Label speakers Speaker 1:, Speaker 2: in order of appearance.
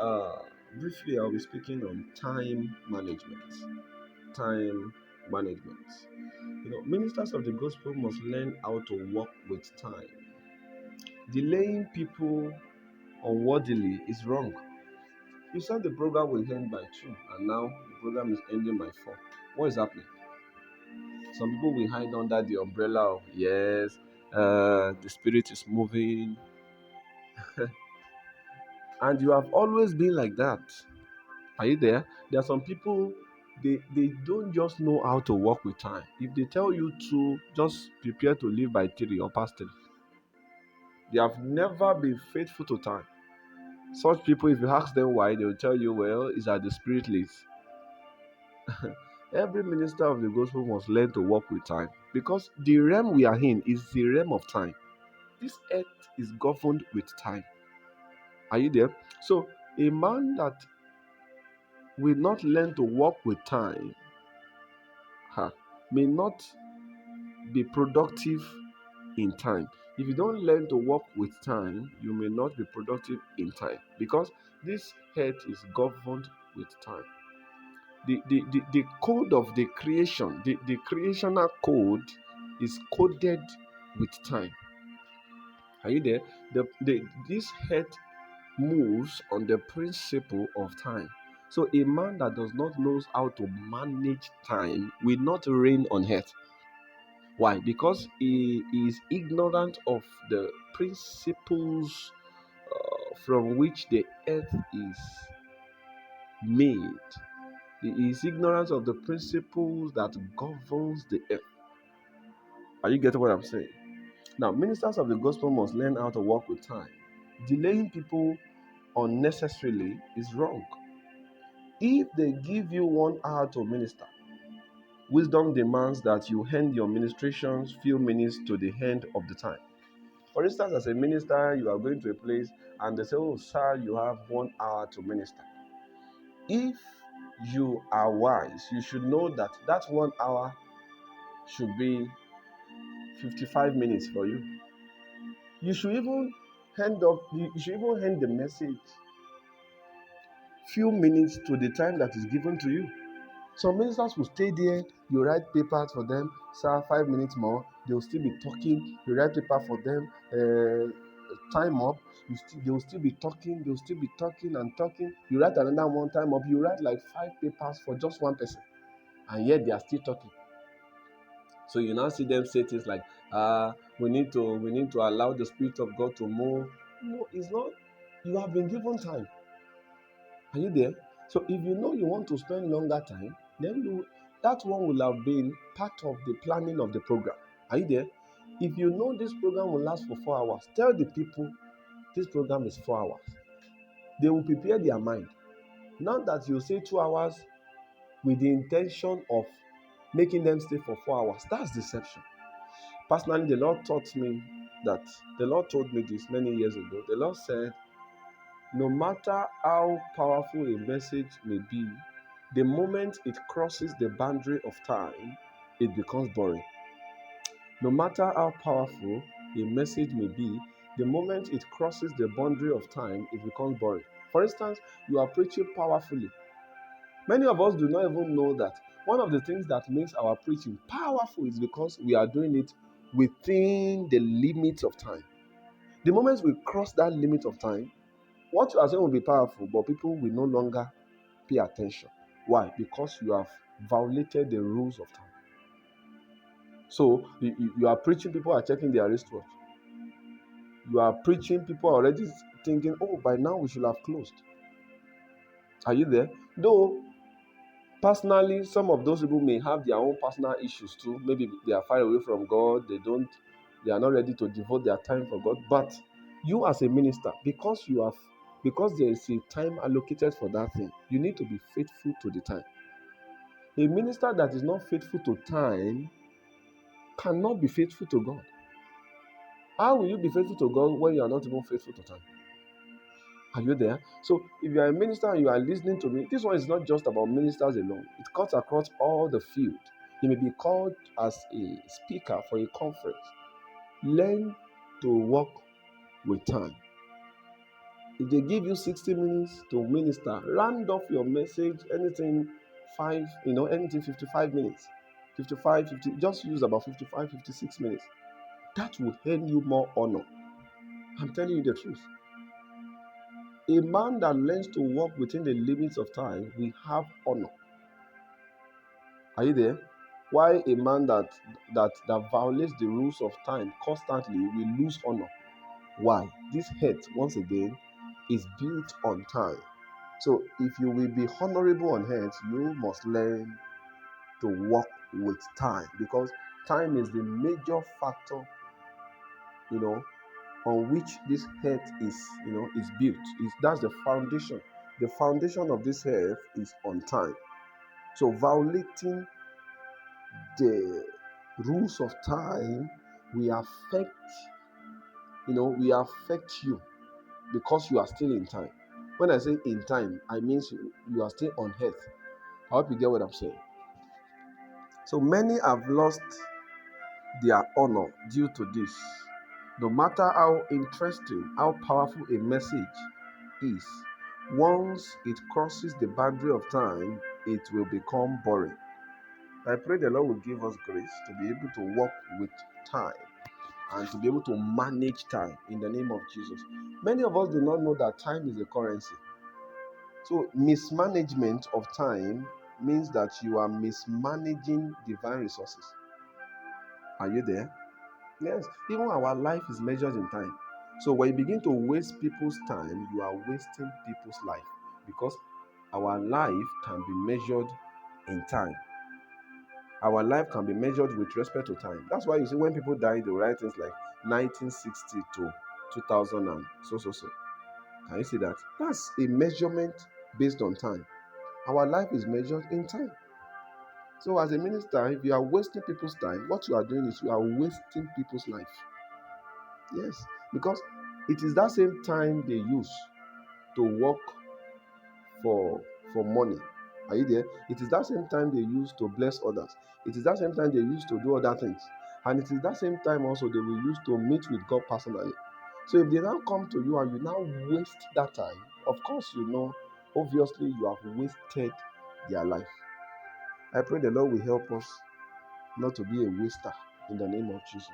Speaker 1: Uh, Briefly, I'll be speaking on time management. Time management. Ministers of the gospel must learn how to work with time. Delaying people unworthily is wrong. You said the program will end by 2, and now the program is ending by 4. What is happening? Some people will hide under the umbrella of, yes, the spirit is moving, and you have always been like that. Are you there? There are some people, they don't just know how to work with time. If they tell you to just prepare to leave by 3 or past 3, they have never been faithful to time. Such people, if you ask them why, they will tell you, well, it's that the spirit leads. Every minister of the gospel must learn to work with time, because the realm we are in is the realm of time. This earth is governed with time. Are you there? So, a man that will not learn to work with time ha, may not be productive in time. If you don't learn to work with time, you may not be productive in time, because this earth is governed with time. The code of the creation, the creational code is coded with time. Are you there? This earth moves on the principle of time. So a man that does not know how to manage time will not reign on earth. Why? Because he is ignorant of the principles from which the earth is made. He is ignorant of the principles that governs the earth. Are you getting what I'm saying? Now, ministers of the gospel must learn how to work with time. Delaying people unnecessarily is wrong. If they give you 1 hour to minister, wisdom demands that you end your ministrations few minutes to the end of the time. For instance, as a minister, you are going to a place and they say, oh, sir, you have 1 hour to minister. If you are wise, you should know that that 1 hour should be 55 minutes for you. You should even hand the message few minutes to the time that is given to you. Some ministers will stay there, you write papers for them, sir, 5 minutes more, they will still be talking, you write paper for them, time up, they will still be talking, and talking, you write another one, time up, you write like 5 papers for just one person, and yet they are still talking. So you now see them say things like, we need to allow the Spirit of God to move. No, it's not. You have been given time. Are you there? So if you know you want to spend longer time, then that one will have been part of the planning of the program. Are you there? If you know this program will last for 4 hours, tell the people this program is 4 hours. They will prepare their mind. Not that you say 2 hours with the intention of making them stay for 4 hours. That's deception. Personally, the Lord told me this many years ago. The Lord said, no matter how powerful a message may be, the moment it crosses the boundary of time, it becomes boring. No matter how powerful a message may be, the moment it crosses the boundary of time, it becomes boring. For instance, you are preaching powerfully. Many of us do not even know that one of the things that makes our preaching powerful is because we are doing it within the limits of time. The moment we cross that limit of time, what you are saying will be powerful, but people will no longer pay attention. Why? Because you have violated the rules of time. So you are preaching, people are checking their wristwatch. You are preaching, people are already thinking, oh, by now we should have closed. Are you there? Though, personally, some of those people may have their own personal issues too. Maybe they are far away from God. They are not ready to devote their time for God. But you as a minister, because there is a time allocated for that thing, you need to be faithful to the time. A minister that is not faithful to time cannot be faithful to God. How will you be faithful to God when you are not even faithful to time? Are you there? So if you are a minister and you are listening to me, this one is not just about ministers alone. It cuts across all the field. You may be called as a speaker for a conference. Learn to work with time. If they give you 60 minutes to minister, round off your message, anything 55 minutes, 55, 50, just use about 55, 56 minutes. That will earn you more honor. I'm telling you the truth. A man that learns to walk within the limits of time will have honor. Are you there? Why a man that violates the rules of time constantly will lose honor? Why? This head, once again, is built on time. So if you will be honorable on earth, you must learn to walk with time, because time is the major factor, you know, on which this earth is built. That's the foundation. The foundation of this earth is on time. So violating the rules of time will affect you because you are still in time. When I say in time, I mean you are still on earth. I hope you get what I'm saying. So many have lost their honor due to this. No matter how interesting, how powerful a message is, once it crosses the boundary of time, it will become boring. I pray the Lord will give us grace to be able to walk with time and to be able to manage time in the name of Jesus. Many of us do not know that time is a currency. So mismanagement of time means that you are mismanaging divine resources. Are you there? Yes, even our life is measured in time. So when you begin to waste people's time, you are wasting people's life, because our life can be measured in time. Our life can be measured with respect to time. That's why you see when people die, they write things like 1960 to 2000 and so. Can you see that? That's a measurement based on time. Our life is measured in time. So as a minister, if you are wasting people's time, what you are doing is you are wasting people's life. Yes, because it is that same time they use to work for money. Are you there? It is that same time they use to bless others. It is that same time they use to do other things. And it is that same time also they will use to meet with God personally. So if they now come to you and you now waste that time, of course obviously you have wasted their life. I pray the Lord will help us not to be a waster in the name of Jesus.